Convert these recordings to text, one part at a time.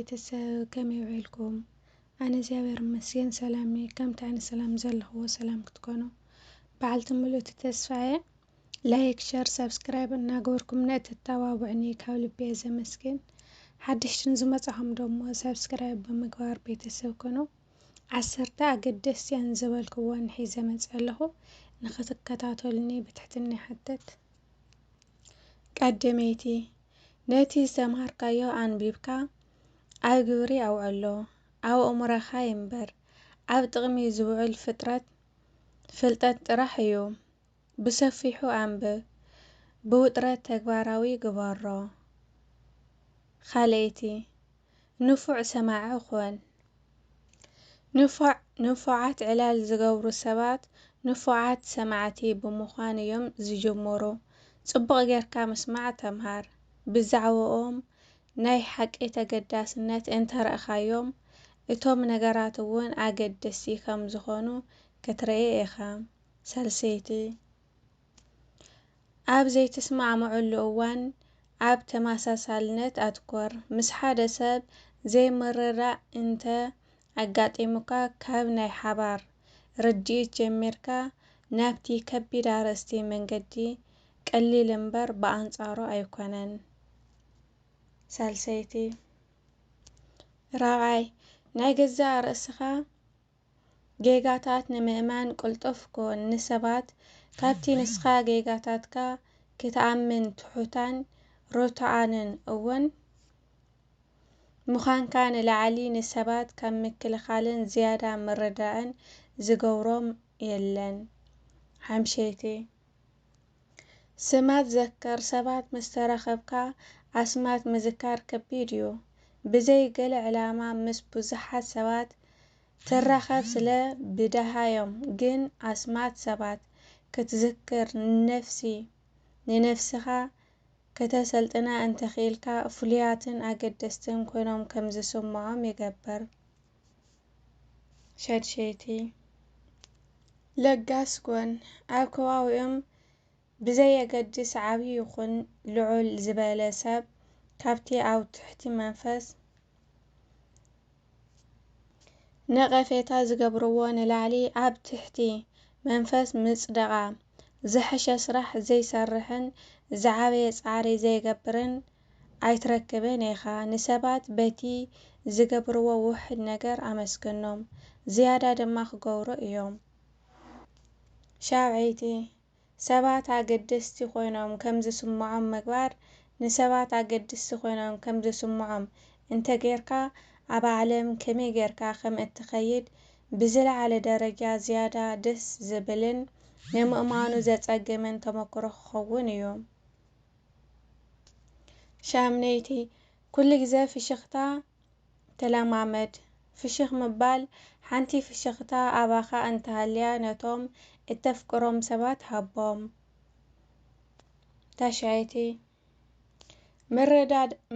ቤተሰብ ከመይ ውዒልኩም? ኣነ እግዚኣብሔር ይመስገን ሰላም እየ። ከምቲ ዓይነት ሰላም ዘለኽዎ ሰላም ክትኮኑ በዓልቲ ሙሉእ ተስፋየ ላይክ ሸር ሰብስክራይብ እናገበርኩም ተተባብዑኒ ካብ ልቤ ዘመስግን። ሓድሽትን ዝመጻኹም ደሞ ሰብስክራይብ ብምግባር ቤተሰብ ኮኑ 10 ኣገደስቲ እየን ዝበልክዎን ሒዘ መፅእ ኣለኹ ንኽትከታተሉኒ ብትሕትና ይሓትት። ቀዳመይቲ ነቲ ዝተምሃርካዮ ኣንቢብካ ኣብ ግብሪ ኣውዕሎ ኣብ ኣእሙሮኻ ይንበር። ኣብ ጥቕሚ ዝውዕል ፍልጠት ጥራሕ እዩ። ብሰፊሑ ኣንብብ፣ ብውጥረት ተግባራዊ ግበሮ። ካልአይቲ ንፉዕ ሰማዒ ኮን። ንፉዓት ዕላል ዝገብሩ ሰባት ንፉዓት ሰማዕቲ ብምዃን እዮም ዝጅምሩ። ጽቡቕ ጌርካ ምስማዕ ተምሃር። ብዛዕባኦም ናይ ሓቂ ተገዳስነት እንተረእኻዮም እቶም ነገራት እውን ኣገደስቲ ከም ዝኾኑ ክትርኢ ኢኻ። ሳልሰይቲ ኣብ ዘይትስማዕምዑሉ እዋን ኣብ ተመሳሳልነት ኣትኮር። ምስ ሓደ ሰብ ዘይምርዳእ እንተ ኣጋጢሙካ ካብ ናይ ሓባር ርድኢት ጀሚርካ ናብቲ ከቢድ ኣርእስቲ መንገዲ ቀሊል እምበር ብኣንጻሩ ኣይኮነን። ሳልሰይቲ ራብዓይ ናይ ገዛእ ርእስኻ ጌጋታት ንምእማን ቅልጡፍ ኮን። ንሰባት ካብቲ ንስኻ ጌጋታትካ ክትኣምን ትሑታን ርቱዓንን እውን ምዃንካ ንላዕሊ ንሰባት ካብ ምክልኻልን ዝያዳ ምርዳእን ዝገብሮም የለን። ሓምሸይቲ ስማት ዘከር። ሰባት ምስ ተረኸብካ ኣስማት ምዝካር ከቢድ እዩ። ብዘይ ገለ ዕላማ ምስ ብዙሓት ሰባት ትራኸብ ስለ ብድሃዮም ግን ኣስማት ሰባት ክትዝክር ንነፍስኻ ከተሰልጥና እንተኺኢልካ ፍሉያትን ኣገደስትን ኮይኖም ከም ዝስምዖም ይገብር። ሸድሸይቲ ለጋስ ኮን። ኣብ ከባቢኦም ብዘየገድስ ዓብዪ ይኹን ልዑል ዝበለ ሰብ ካብቲ ኣብ ትሕቲ መንፈስ ነቐፌታ ዝገብርዎ ንላዕሊ ኣብ ትሕቲ መንፈስ ምጽደቓ ዝሐሸ ስራሕ ዘይሰርሕን ዝዓበየ ጻዕሪ ዘይገብርን ኣይትረክብን ኢኻ። ንሰባት በቲ ዝገብርዎ ውሕድ ነገር ኣመስግኖም፣ ዝያዳ ድማ ክገብሩ እዮም። ሻብዓይቲ ሰባት ኣገደስቲ ኮይኖም ከም ዝስምዖም ምግባር። ንሰባት ኣገደስቲ ኮይኖም ከም ዝስምዖም እንተጌርካ ኣብ ዓለም ከመይ ጌርካ ከም እትኸይድ ብዝለዓለ ደረጃ ዝያዳ ደስ ዝብልን ንምእማኑ ዘጸግምን ተመክሮ ክኸውን እዩ። ሻምነይቲ ኩሉ ግዜ ፍሽኽታ ተለማመድ። ፍሽኽ ምባል ሓንቲ ፍሽኽታ ኣባኻ እንተሃልያ ነቶም እተፍቅሮም ሰባት ሃቦም። ታሽዓይቲ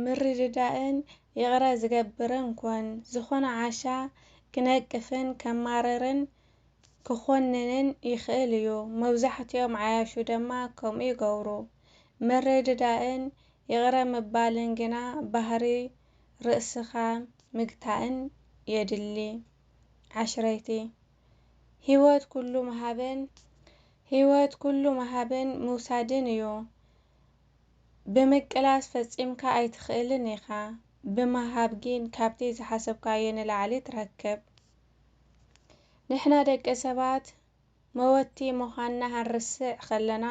ምርድዳእን ይቕረ ዝገብርን ኮን። ዝኾነ ዓሻ ክነቅፍን ከማርርን ክኾንንን ይኽእል እዩ። መብዛሕትኦም ዓያሹ ድማ ከምኡ ይገብሩ። ምርድዳእን ይቕረ ምባልን ግና ባህሪ ርእስኻ ምግታእን የድሊ። ዓሽረይቲ ህይወት ኩሉ ምሃብን ምውሳድን እዩ። ብምቅላስ ፈጺምካ ኣይትኽእልን ኢኻ። ብምሃብ ግን ካብቲ ዝሓሰብካዮ ንላዕሊ ትረክብ። ንሕና ደቂ ሰባት መወቲ ምዃንና ክንርስዕ ከለና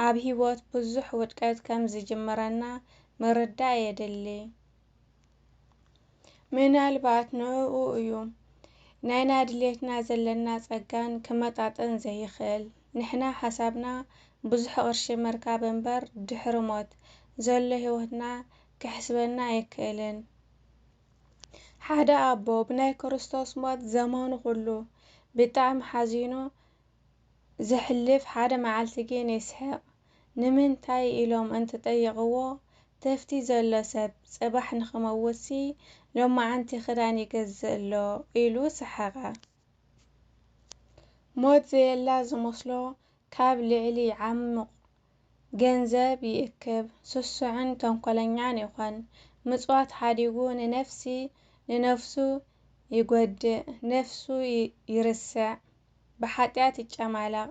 ኣብ ህይወት ብዙሕ ውድቀት ከም ዝጅምረና ምርዳእ የድሊ። ምናልባት ንዕኡ እዩ ናይና ድሌትና ዘለና ጸጋን ክመጣጠን ዘይኽእል። ንሕና ሓሳብና ብዙሕ ቅርሺ ምርካብ እምበር ድሕሪ ሞት ዘሎ ህይወትና ክሕስበና ኣይክእልን። ሓደ ኣቦ ብናይ ክርስቶስ ሞት ዘመኑ ኩሉ ብጣዕሚ ሓዚኑ ዘሕልፍ ሓደ መዓልቲ ግን ይስሕቕ። ንምንታይ ኢሎም እንትጠይቕዎ ተፍቲ ዘሎ ሰብ ጽባሕ ንኽመውትሲ ሎማዓንቲ ክዳን ይገዝእ ኣሎ ኢሉ ሰሓቐ። ሞት ዘየላ ዝመስሎ ካብ ልዕሊ ዓሚቕ ገንዘብ ይእክብ። ስሱዕን ተንኰለኛን ይኾን። ምጽዋት ሓዲጉ ንነፍሱ ይጎድእ ነፍሱ ይርስዕ ብሓጢያት ይጨማለቕ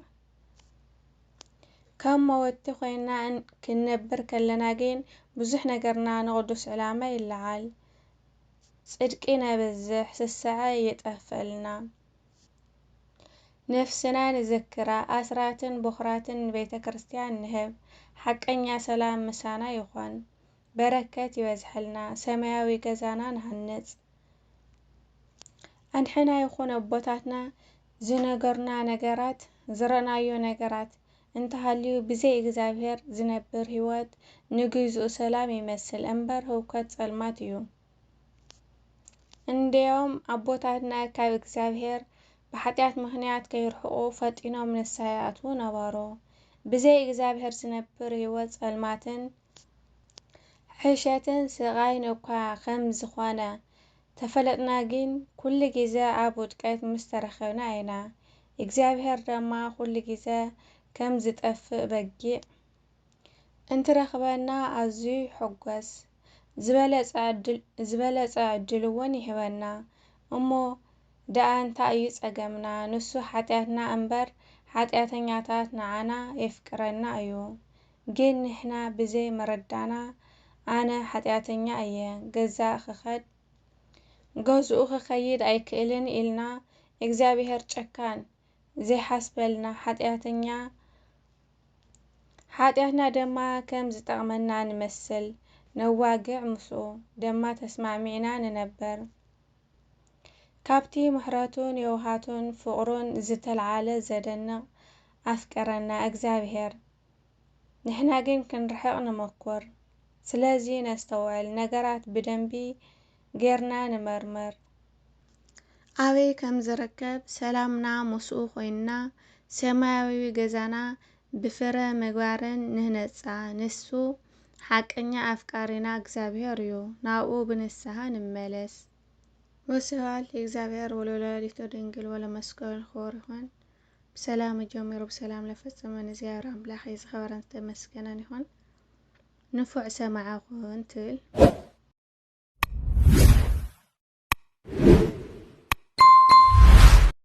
ከም መወቲ ኮይና ክንነብር ከለና ግን ብዙሕ ነገርና ንቅዱስ ዕላማ ይለዓል ጽድቂ ነብዝሕ ስስዐ ይጠፍአልና ነፍስና ንዝክራ ኣስራትን በኹራትን ቤተ ክርስቲያን ንህብ ሓቀኛ ሰላም ምሳና ይኾን በረከት ይበዝሐልና ሰማያዊ ገዛና ንሃንጽ አንሕና ይኹን አቦታትና ዝነገርና ነገራት ዝረናዮ ነገራት እንተሃልዩ ብዘይ እግዚአብሔር ዝነብር ህይወት ንግዙእ ሰላም ይመስል እምበር ህውከት ጸልማት እዩ እንዲያውም አቦታትና ካብ እግዚአብሔር በኃጢአት ምክንያት ከይርሕቁ ፈጢኖም ንስሐ ይኣትዉ ነበሩ ብዘይ እግዚአብሔር ዝነብር ህይወት ጸልማትን ሕሸትን ስቃይን እኳ ከም ዝኾነ ተፈለጥና ግን ኩሉ ግዜ ኣብ ውድቀት ምስተረኸብና ኢና እግዚአብሔር ደማ ኩሉ ግዜ ከም ዝጠፍእ በጊዕ እንትረኽበና ኣዝዩ ሕጎስ ዝበለጸ ዕድል እውን ይህበና እሞ ደኣ እንታይ እዩ ጸገምና ንሱ ኃጢአትና እምበር ኃጢአተኛታት ንዓና የፍቅረና እዩ ግን ንሕና ብዘይ መረዳና ኣነ ኃጢአተኛ እየ ገዝኡ ክኸይድ ኣይክእልን ኢልና እግዚአብሔር ጨካን ዘይሓስበልና ኃጢአትና ደማ ከም ዝጠቕመና ንመስል ነዋግዕ ምስኡ ደማ ተስማዕሚዕና ንነበር ካብቲ ምሕረቱን የውሃቱን ፍቅሩን ዝተልዓለ ዘደንቕ ኣፍቀረና እግዚአብሔር ንሕና ግን ክንርሕቕ ንመኩር ስለዚ ነስተውዕል ነገራት ብደንቢ ጌርና ንመርምር ኣበይ ከም ዝርከብ ሰላምና ምስኡ ኮይንና ሰማያዊ ገዛና ብፍረ ምግባርን ንህነጻ ንሱ ሓቀኛ ኣፍቃሪና እግዚአብሔር እዩ ናብኡ ብንስሐ ንመለስ ወስብሐት ለእግዚአብሔር ወለወላዲቱ ድንግል ወለመስቀሉ ክቡር ይሁን በሰላም ጀሚሩ በሰላም ለፈጸመን እግዚአብሔር አምላክ ይዝኸበረን ተመስገነን ይሁን ንፉዕ ሰማዕኹን ትብል